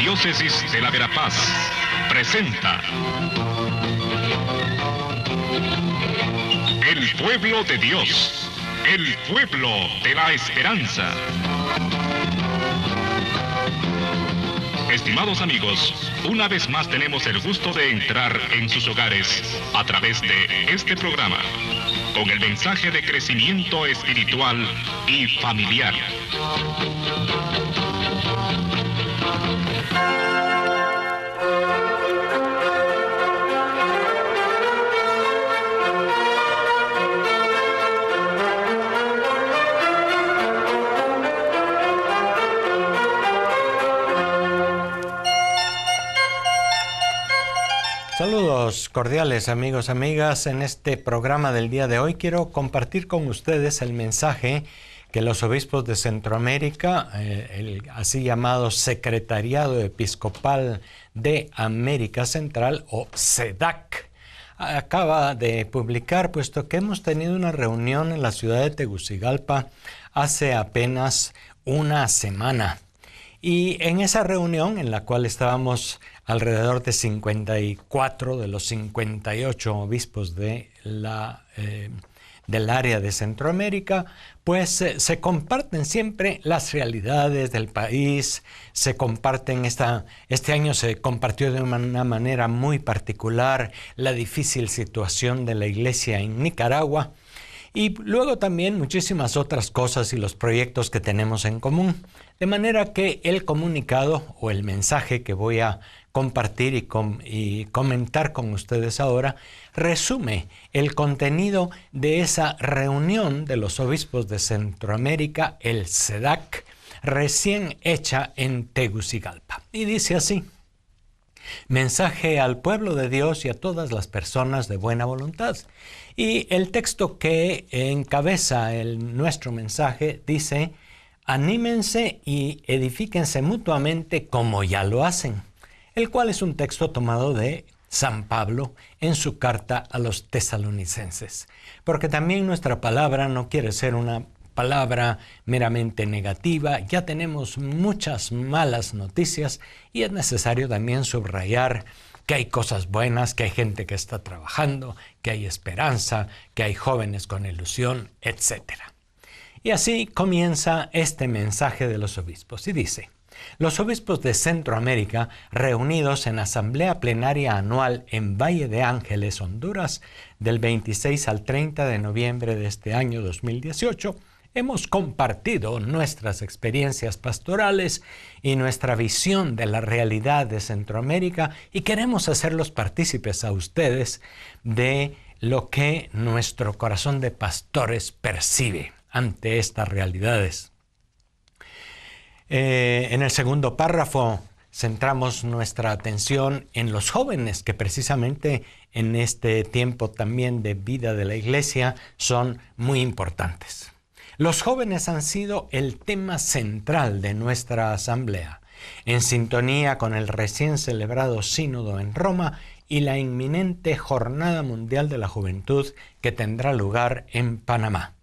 Arquidiócesis de la Verapaz presenta El Pueblo de Dios, el pueblo de la esperanza. Estimados amigos, una vez más tenemos el gusto de entrar en sus hogares a través de este programa, con el mensaje de crecimiento espiritual y familiar. Saludos cordiales amigos, amigas. En este programa del día de hoy quiero compartir con ustedes el mensaje que los obispos de Centroamérica, el así llamado Secretariado Episcopal de América Central o SEDAC, acaba de publicar, puesto que hemos tenido una reunión en la ciudad de Tegucigalpa hace apenas una semana. Y en esa reunión, en la cual estábamos alrededor de 54 de los 58 obispos de del área de Centroamérica, pues se comparten siempre las realidades del país, se comparten, este año se compartió de una manera muy particular la difícil situación de la iglesia en Nicaragua, y luego también muchísimas otras cosas y los proyectos que tenemos en común. De manera que el comunicado o el mensaje que voy a compartir y comentar con ustedes ahora resume el contenido de esa reunión de los obispos de Centroamérica, el SEDAC, recién hecha en Tegucigalpa. Y dice así: mensaje al pueblo de Dios y a todas las personas de buena voluntad. Y el texto que encabeza nuestro mensaje dice: anímense y edifíquense mutuamente como ya lo hacen, el cual es un texto tomado de San Pablo en su carta a los tesalonicenses, porque también nuestra palabra no quiere ser una palabra meramente negativa. Ya tenemos muchas malas noticias y es necesario también subrayar que hay cosas buenas, que hay gente que está trabajando, que hay esperanza, que hay jóvenes con ilusión, etc. Y así comienza este mensaje de los obispos y dice: los obispos de Centroamérica, reunidos en asamblea plenaria anual en Valle de Ángeles, Honduras, del 26 al 30 de noviembre de este año 2018, hemos compartido nuestras experiencias pastorales y nuestra visión de la realidad de Centroamérica, y queremos hacerlos partícipes a ustedes de lo que nuestro corazón de pastores percibe ante estas realidades. En el segundo párrafo centramos nuestra atención en los jóvenes, que precisamente en este tiempo también de vida de la iglesia son muy importantes. Los jóvenes han sido el tema central de nuestra asamblea, en sintonía con el recién celebrado sínodo en Roma y la inminente Jornada Mundial de la Juventud que tendrá lugar en Panamá.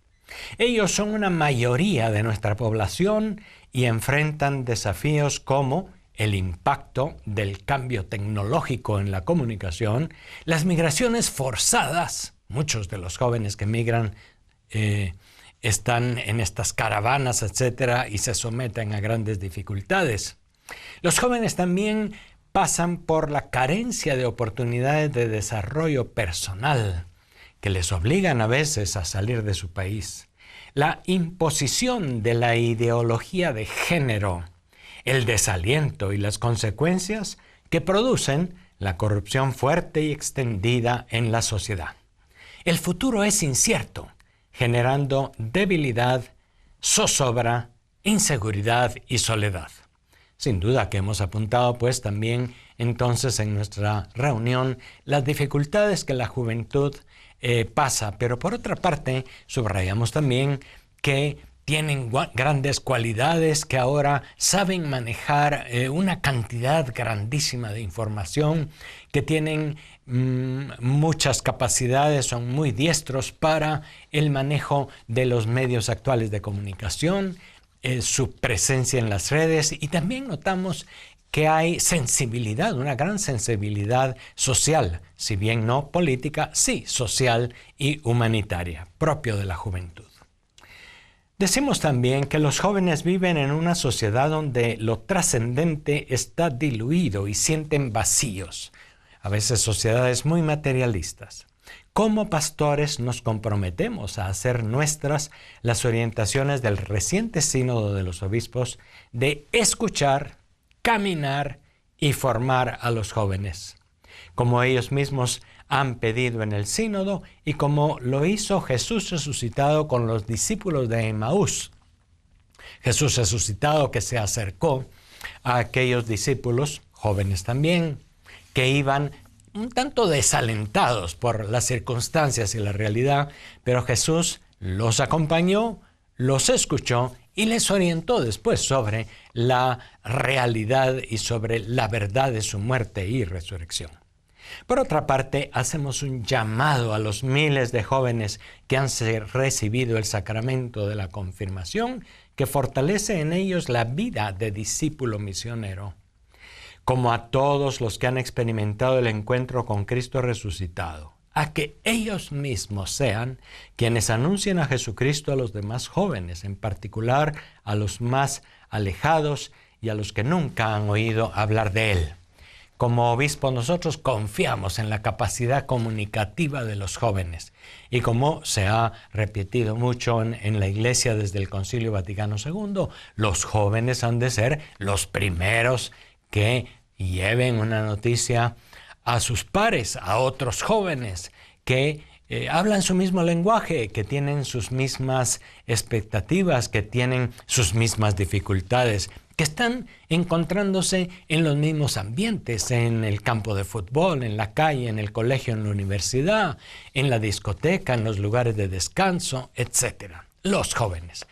Ellos son una mayoría de nuestra población y enfrentan desafíos como el impacto del cambio tecnológico en la comunicación, las migraciones forzadas. Muchos de los jóvenes que migran están en estas caravanas, etcétera, y se someten a grandes dificultades. Los jóvenes también pasan por la carencia de oportunidades de desarrollo personal, que les obligan a veces a salir de su país. La imposición de la ideología de género, el desaliento y las consecuencias que producen la corrupción fuerte y extendida en la sociedad. El futuro es incierto, generando debilidad, zozobra, inseguridad y soledad. Sin duda que hemos apuntado pues también entonces en nuestra reunión las dificultades que la juventud pasa, pero por otra parte subrayamos también que tienen grandes cualidades, que ahora saben manejar una cantidad grandísima de información, que tienen muchas capacidades, son muy diestros para el manejo de los medios actuales de comunicación, su presencia en las redes, y también notamos que hay sensibilidad, una gran sensibilidad social, si bien no política, sí social y humanitaria, propio de la juventud. Decimos también que los jóvenes viven en una sociedad donde lo trascendente está diluido y sienten vacíos, a veces sociedades muy materialistas. Como pastores nos comprometemos a hacer nuestras las orientaciones del reciente Sínodo de los Obispos de escuchar, caminar y formar a los jóvenes, como ellos mismos han pedido en el sínodo y como lo hizo Jesús resucitado con los discípulos de Emaús. Jesús resucitado que se acercó a aquellos discípulos, jóvenes también, que iban un tanto desalentados por las circunstancias y la realidad, pero Jesús los acompañó, los escuchó y les orientó después sobre la realidad y sobre la verdad de su muerte y resurrección. Por otra parte, hacemos un llamado a los miles de jóvenes que han recibido el sacramento de la confirmación, que fortalece en ellos la vida de discípulo misionero, como a todos los que han experimentado el encuentro con Cristo resucitado, a que ellos mismos sean quienes anuncien a Jesucristo a los demás jóvenes, en particular a los más alejados y a los que nunca han oído hablar de Él. Como obispos nosotros confiamos en la capacidad comunicativa de los jóvenes y como se ha repetido mucho en la Iglesia desde el Concilio Vaticano II, los jóvenes han de ser los primeros que lleven una noticia a sus pares, a otros jóvenes que hablan su mismo lenguaje, que tienen sus mismas expectativas, que tienen sus mismas dificultades, que están encontrándose en los mismos ambientes, en el campo de fútbol, en la calle, en el colegio, en la universidad, en la discoteca, en los lugares de descanso, etc. Los jóvenes.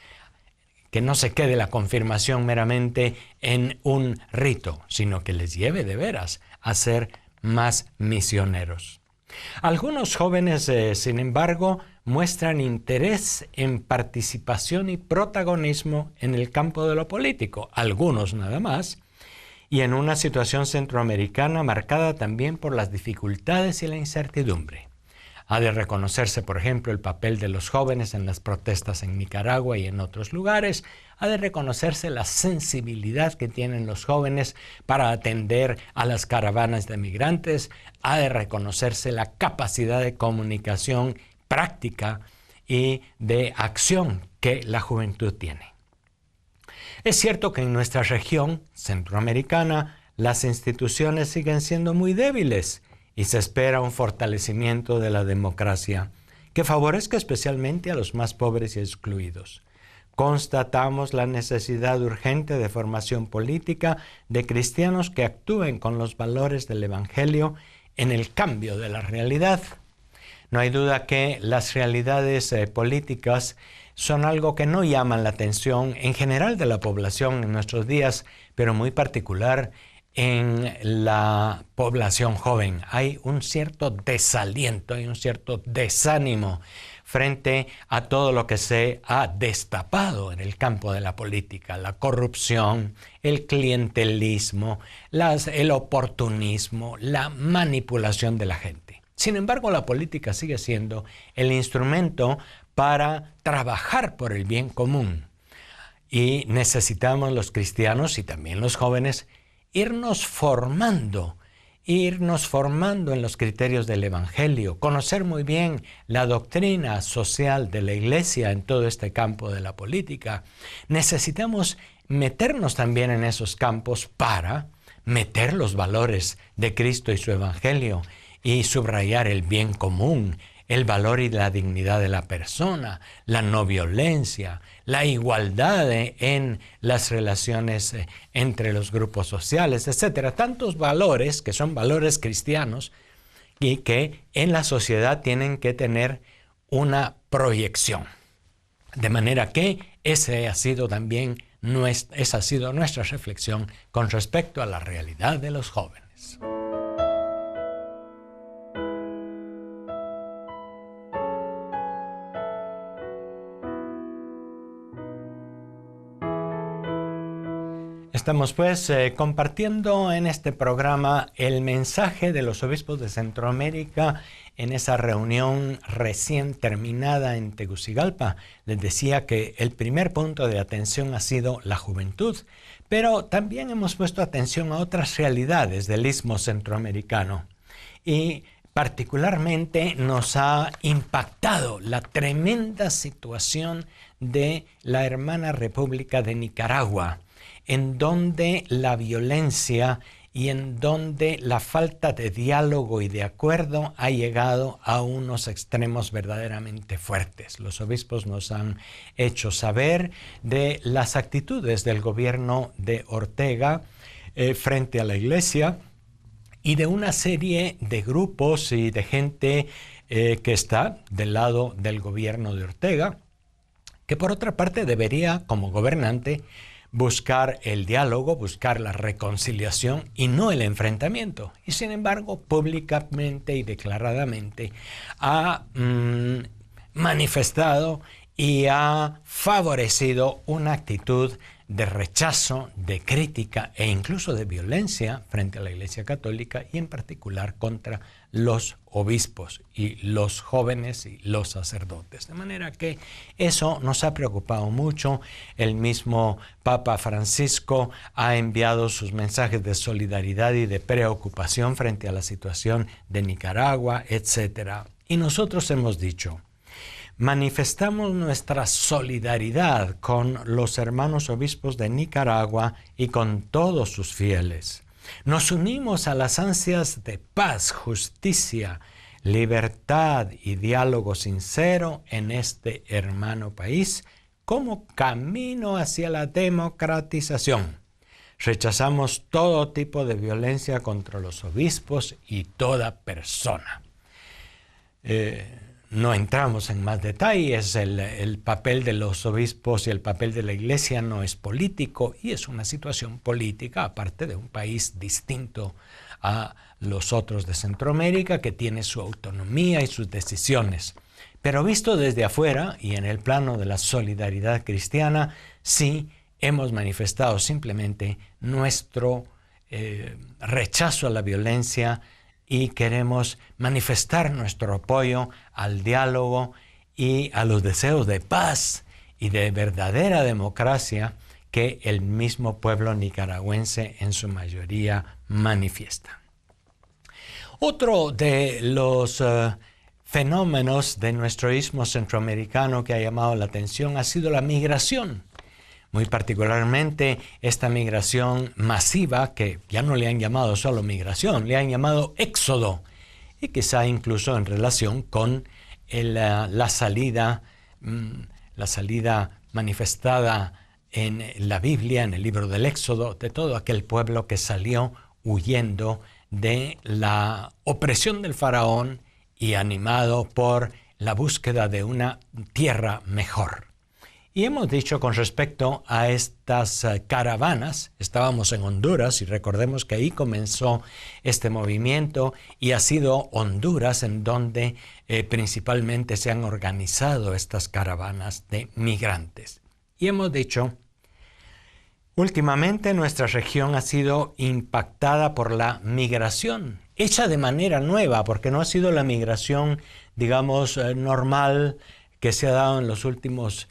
Que no se quede la confirmación meramente en un rito, sino que les lleve de veras a ser más misioneros. Algunos jóvenes, sin embargo, muestran interés en participación y protagonismo en el campo de lo político, algunos nada más, y en una situación centroamericana marcada también por las dificultades y la incertidumbre. Ha de reconocerse, por ejemplo, el papel de los jóvenes en las protestas en Nicaragua y en otros lugares. Ha de reconocerse la sensibilidad que tienen los jóvenes para atender a las caravanas de migrantes. Ha de reconocerse la capacidad de comunicación práctica y de acción que la juventud tiene. Es cierto que en nuestra región centroamericana las instituciones siguen siendo muy débiles y se espera un fortalecimiento de la democracia que favorezca especialmente a los más pobres y excluidos. Constatamos la necesidad urgente de formación política de cristianos que actúen con los valores del Evangelio en el cambio de la realidad. No hay duda que las realidades políticas son algo que no llaman la atención en general de la población en nuestros días, pero muy particular en la población joven. Hay un cierto desaliento, hay un cierto desánimo frente a todo lo que se ha destapado en el campo de la política, la corrupción, el clientelismo, el oportunismo, la manipulación de la gente. Sin embargo, la política sigue siendo el instrumento para trabajar por el bien común. Y necesitamos los cristianos y también los jóvenes irnos formando en los criterios del Evangelio, conocer muy bien la doctrina social de la Iglesia en todo este campo de la política. Necesitamos meternos también en esos campos para meter los valores de Cristo y su Evangelio y subrayar el bien común, el valor y la dignidad de la persona, la no violencia, la igualdad en las relaciones entre los grupos sociales, etc. Tantos valores que son valores cristianos y que en la sociedad tienen que tener una proyección. De manera que esa ha sido nuestra reflexión con respecto a la realidad de los jóvenes. Estamos pues compartiendo en este programa el mensaje de los obispos de Centroamérica en esa reunión recién terminada en Tegucigalpa. Les decía que el primer punto de atención ha sido la juventud, pero también hemos puesto atención a otras realidades del istmo centroamericano y particularmente nos ha impactado la tremenda situación de la hermana República de Nicaragua, en donde la violencia y en donde la falta de diálogo y de acuerdo ha llegado a unos extremos verdaderamente fuertes. Los obispos nos han hecho saber de las actitudes del gobierno de Ortega frente a la Iglesia y de una serie de grupos y de gente que está del lado del gobierno de Ortega, que por otra parte debería, como gobernante, buscar el diálogo, buscar la reconciliación y no el enfrentamiento. Y sin embargo, públicamente y declaradamente ha manifestado y ha favorecido una actitud de rechazo, de crítica e incluso de violencia frente a la Iglesia Católica y en particular contra los obispos y los jóvenes y los sacerdotes. De manera que eso nos ha preocupado mucho. El mismo Papa Francisco ha enviado sus mensajes de solidaridad y de preocupación frente a la situación de Nicaragua, etc. Y nosotros hemos dicho: manifestamos nuestra solidaridad con los hermanos obispos de Nicaragua y con todos sus fieles. Nos unimos a las ansias de paz, justicia, libertad y diálogo sincero en este hermano país como camino hacia la democratización. Rechazamos todo tipo de violencia contra los obispos y toda persona. No entramos en más detalles, el papel de los obispos y el papel de la Iglesia no es político y es una situación política, aparte de un país distinto a los otros de Centroamérica, que tiene su autonomía y sus decisiones. Pero visto desde afuera y en el plano de la solidaridad cristiana, sí hemos manifestado simplemente nuestro rechazo a la violencia y queremos manifestar nuestro apoyo al diálogo y a los deseos de paz y de verdadera democracia que el mismo pueblo nicaragüense en su mayoría manifiesta. Otro de los fenómenos de nuestro istmo centroamericano que ha llamado la atención ha sido la migración. Muy particularmente esta migración masiva, que ya no le han llamado solo migración, le han llamado éxodo, y quizá incluso en relación con la salida manifestada en la Biblia, en el libro del Éxodo, de todo aquel pueblo que salió huyendo de la opresión del faraón y animado por la búsqueda de una tierra mejor. Y hemos dicho con respecto a estas caravanas, estábamos en Honduras y recordemos que ahí comenzó este movimiento y ha sido Honduras en donde principalmente se han organizado estas caravanas de migrantes. Y hemos dicho, últimamente nuestra región ha sido impactada por la migración, hecha de manera nueva, porque no ha sido la migración, digamos, normal que se ha dado en las últimas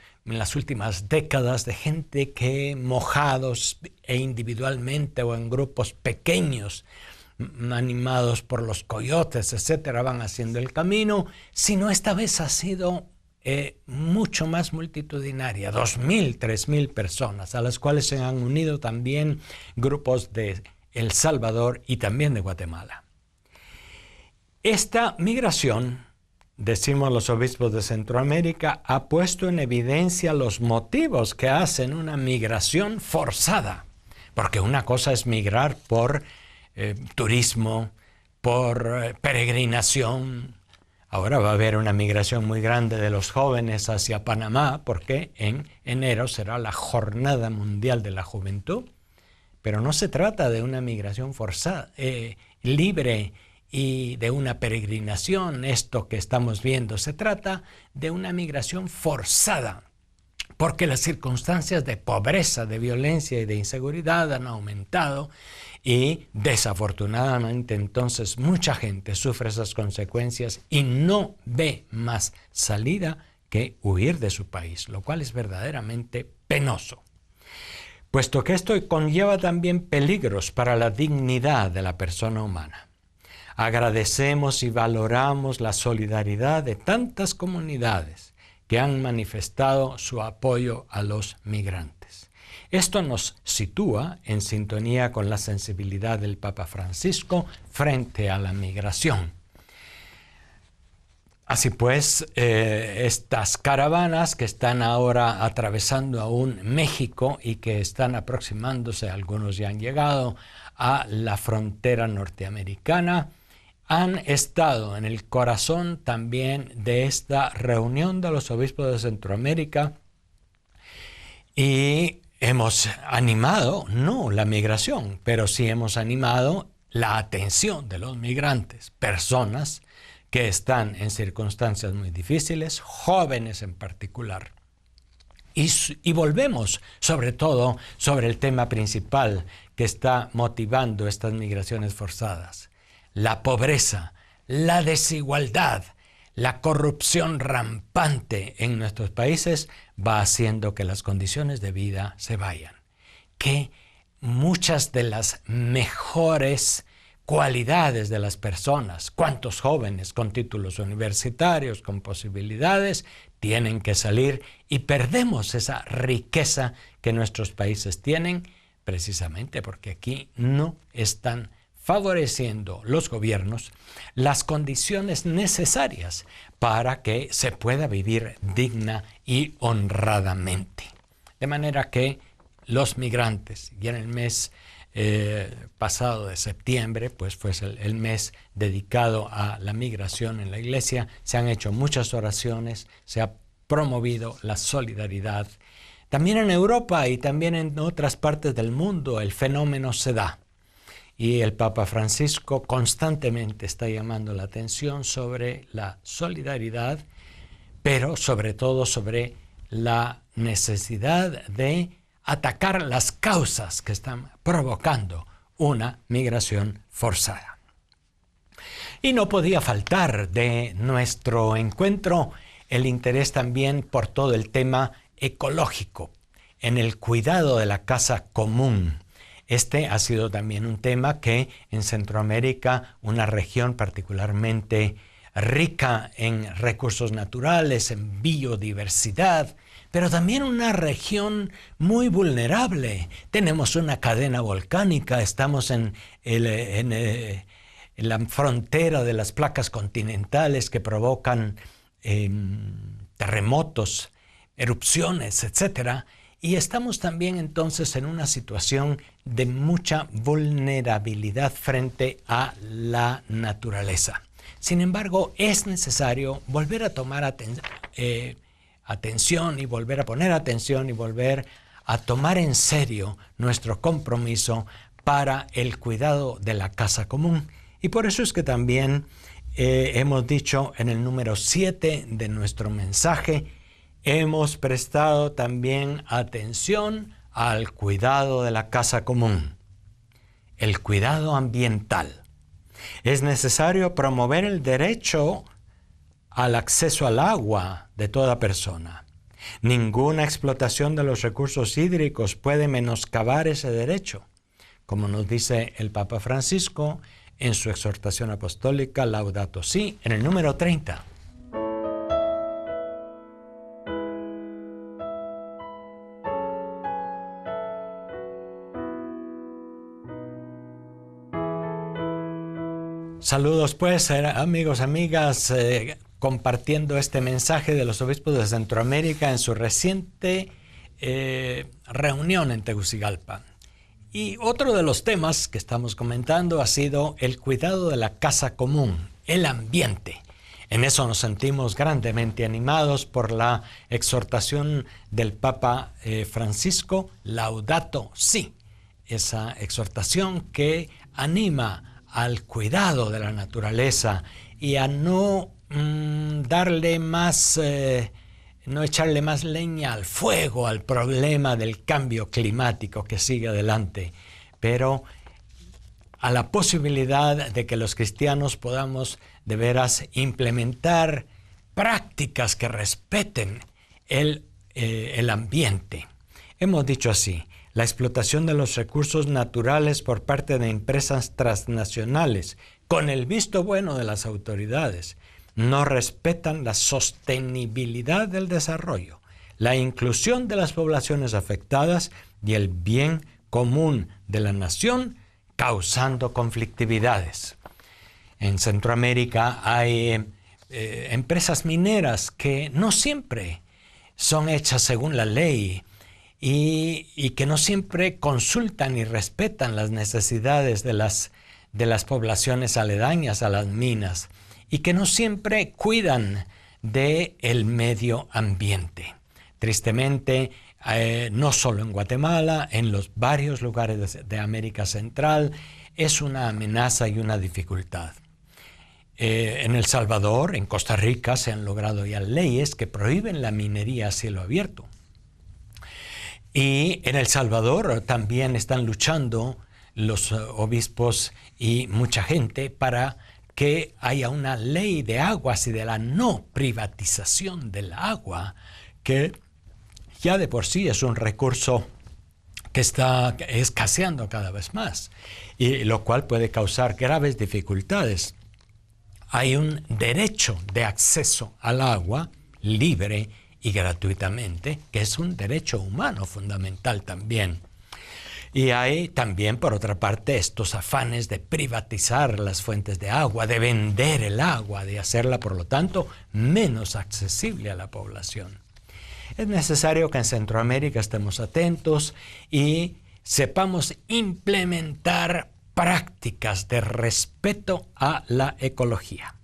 décadas de gente que mojados e individualmente o en grupos pequeños, animados por los coyotes, etcétera, van haciendo el camino, sino esta vez ha sido mucho más multitudinaria, 2,000, 3,000 personas, a las cuales se han unido también grupos de El Salvador y también de Guatemala. Esta migración, decimos los obispos de Centroamérica, ha puesto en evidencia los motivos que hacen una migración forzada. Porque una cosa es migrar por turismo, por peregrinación. Ahora va a haber una migración muy grande de los jóvenes hacia Panamá, porque en enero será la Jornada Mundial de la Juventud. Pero no se trata de una migración forzada, libre y de una peregrinación, esto que estamos viendo. Se trata de una migración forzada, porque las circunstancias de pobreza, de violencia y de inseguridad han aumentado y desafortunadamente entonces mucha gente sufre esas consecuencias y no ve más salida que huir de su país, lo cual es verdaderamente penoso. Puesto que esto conlleva también peligros para la dignidad de la persona humana. Agradecemos y valoramos la solidaridad de tantas comunidades que han manifestado su apoyo a los migrantes. Esto nos sitúa en sintonía con la sensibilidad del Papa Francisco frente a la migración. Así pues, estas caravanas que están ahora atravesando aún México y que están aproximándose, algunos ya han llegado, a la frontera norteamericana, han estado en el corazón también de esta reunión de los obispos de Centroamérica y hemos animado, no la migración, pero sí hemos animado la atención de los migrantes, personas que están en circunstancias muy difíciles, jóvenes en particular. Y volvemos sobre todo sobre el tema principal que está motivando estas migraciones forzadas. La pobreza, la desigualdad, la corrupción rampante en nuestros países va haciendo que las condiciones de vida se vayan. Que muchas de las mejores cualidades de las personas, cuántos jóvenes con títulos universitarios, con posibilidades, tienen que salir y perdemos esa riqueza que nuestros países tienen precisamente porque aquí no están favoreciendo los gobiernos las condiciones necesarias para que se pueda vivir digna y honradamente. De manera que los migrantes, y en el mes pasado de septiembre, pues fue el mes dedicado a la migración en la iglesia, se han hecho muchas oraciones, se ha promovido la solidaridad. También en Europa y también en otras partes del mundo el fenómeno se da. Y el Papa Francisco constantemente está llamando la atención sobre la solidaridad, pero sobre todo sobre la necesidad de atacar las causas que están provocando una migración forzada. Y no podía faltar de nuestro encuentro el interés también por todo el tema ecológico, en el cuidado de la casa común. Este ha sido también un tema que en Centroamérica, una región particularmente rica en recursos naturales, en biodiversidad, pero también una región muy vulnerable. Tenemos una cadena volcánica, estamos en la frontera de las placas continentales que provocan terremotos, erupciones, etc. Y estamos también entonces en una situación de mucha vulnerabilidad frente a la naturaleza. Sin embargo, es necesario volver a tomar atención y volver a poner atención y volver a tomar en serio nuestro compromiso para el cuidado de la casa común. Y por eso es que también hemos dicho en el número 7 de nuestro mensaje, hemos prestado también atención al cuidado de la casa común, el cuidado ambiental. Es necesario promover el derecho al acceso al agua de toda persona. Ninguna explotación de los recursos hídricos puede menoscabar ese derecho, como nos dice el Papa Francisco en su exhortación apostólica Laudato Si, en el número 30. Saludos pues, amigos, amigas, compartiendo este mensaje de los obispos de Centroamérica en su reciente reunión en Tegucigalpa. Y otro de los temas que estamos comentando ha sido el cuidado de la casa común, el ambiente. En eso nos sentimos grandemente animados por la exhortación del Papa Francisco, Laudato Si, esa exhortación que anima al cuidado de la naturaleza y a no darle más no echarle más leña al fuego, al problema del cambio climático que sigue adelante, pero a la posibilidad de que los cristianos podamos de veras implementar prácticas que respeten el ambiente. Hemos dicho así: la explotación de los recursos naturales por parte de empresas transnacionales, con el visto bueno de las autoridades, no respetan la sostenibilidad del desarrollo, la inclusión de las poblaciones afectadas y el bien común de la nación, causando conflictividades. En Centroamérica hay empresas mineras que no siempre son hechas según la ley y que no siempre consultan y respetan las necesidades de las poblaciones aledañas a las minas y que no siempre cuidan del medio ambiente. Tristemente, no solo en Guatemala, en los varios lugares de América Central, es una amenaza y una dificultad. En El Salvador, en Costa Rica, se han logrado ya leyes que prohíben la minería a cielo abierto. Y en El Salvador también están luchando los obispos y mucha gente para que haya una ley de aguas y de la no privatización del agua, que ya de por sí es un recurso que está escaseando cada vez más, y lo cual puede causar graves dificultades. Hay un derecho de acceso al agua libre y gratuitamente, que es un derecho humano fundamental también. Y hay también, por otra parte, estos afanes de privatizar las fuentes de agua, de vender el agua, de hacerla, por lo tanto, menos accesible a la población. Es necesario que en Centroamérica estemos atentos y sepamos implementar prácticas de respeto a la ecología.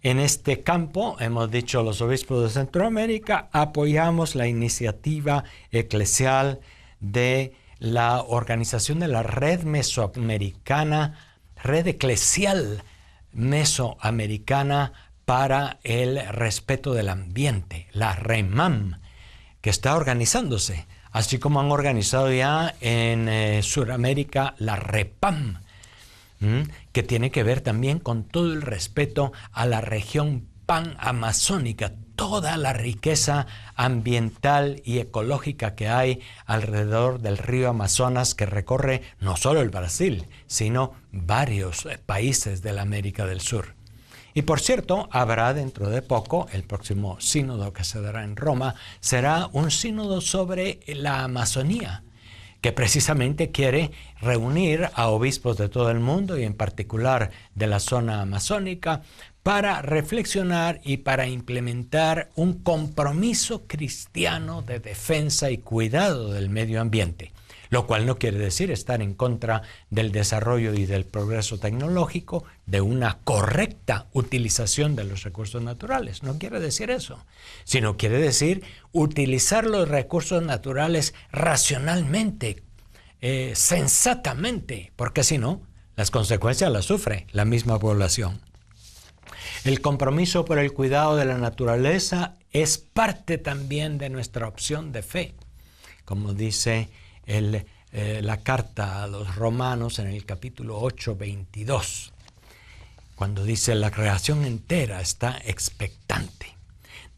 En este campo, hemos dicho los obispos de Centroamérica, apoyamos la iniciativa eclesial de la organización de la Red Mesoamericana, Red Eclesial Mesoamericana para el Respeto del Ambiente, la REMAM, que está organizándose, así como han organizado ya en Sudamérica la REPAM, que tiene que ver también con todo el respeto a la región panamazónica, toda la riqueza ambiental y ecológica que hay alrededor del río Amazonas, que recorre no solo el Brasil, sino varios países de la América del Sur. Y por cierto, habrá dentro de poco, el próximo sínodo que se dará en Roma, será un sínodo sobre la Amazonía, que precisamente quiere reunir a obispos de todo el mundo y en particular de la zona amazónica para reflexionar y para implementar un compromiso cristiano de defensa y cuidado del medio ambiente, lo cual no quiere decir estar en contra del desarrollo y del progreso tecnológico, de una correcta utilización de los recursos naturales. No quiere decir eso, sino quiere decir utilizar los recursos naturales racionalmente, sensatamente, porque si no, las consecuencias las sufre la misma población. El compromiso por el cuidado de la naturaleza es parte también de nuestra opción de fe, como dice la carta a los romanos en el capítulo 8, 22, cuando dice: la creación entera está expectante.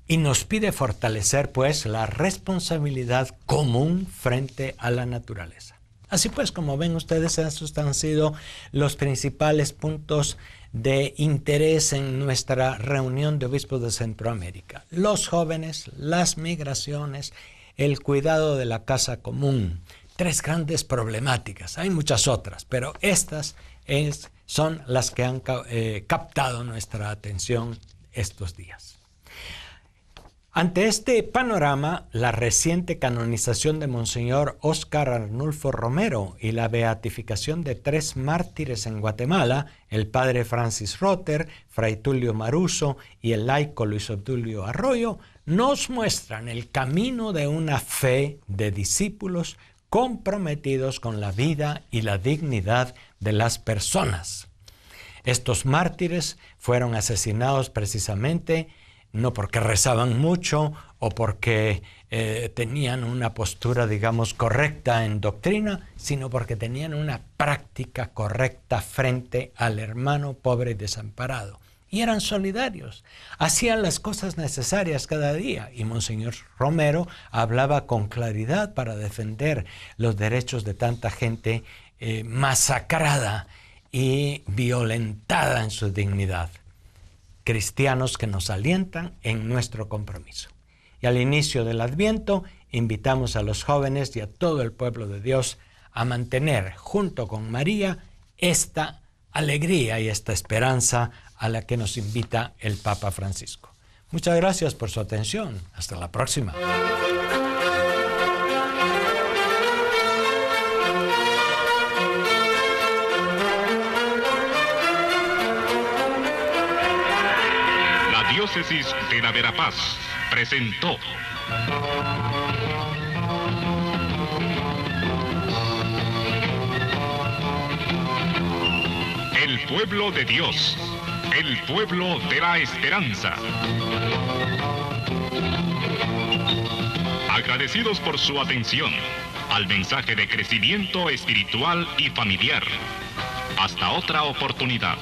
Y nos pide fortalecer, pues, la responsabilidad común frente a la naturaleza. Así pues, como ven ustedes, esos han sido los principales puntos de interés en nuestra reunión de obispos de Centroamérica: los jóvenes, las migraciones, el cuidado de la casa común. Tres grandes problemáticas. Hay muchas otras, pero estas son las que han captado nuestra atención estos días. Ante este panorama, la reciente canonización de Monseñor Óscar Arnulfo Romero y la beatificación de 3 mártires en Guatemala, el padre Francis Rotter, fray Tulio Maruso y el laico Luis Obdulio Arroyo, nos muestran el camino de una fe de discípulos comprometidos con la vida y la dignidad de las personas. Estos mártires fueron asesinados precisamente no porque rezaban mucho o porque tenían una postura, digamos, correcta en doctrina, sino porque tenían una práctica correcta frente al hermano pobre y desamparado. Y eran solidarios, hacían las cosas necesarias cada día. Y Monseñor Romero hablaba con claridad para defender los derechos de tanta gente masacrada y violentada en su dignidad. Cristianos que nos alientan en nuestro compromiso. Y al inicio del Adviento invitamos a los jóvenes y a todo el pueblo de Dios a mantener junto con María esta alegría y esta esperanza a la que nos invita el Papa Francisco. Muchas gracias por su atención. Hasta la próxima. La Diócesis de la Verapaz presentó El pueblo de Dios, el pueblo de la esperanza. Agradecidos por su atención al mensaje de crecimiento espiritual y familiar. Hasta otra oportunidad.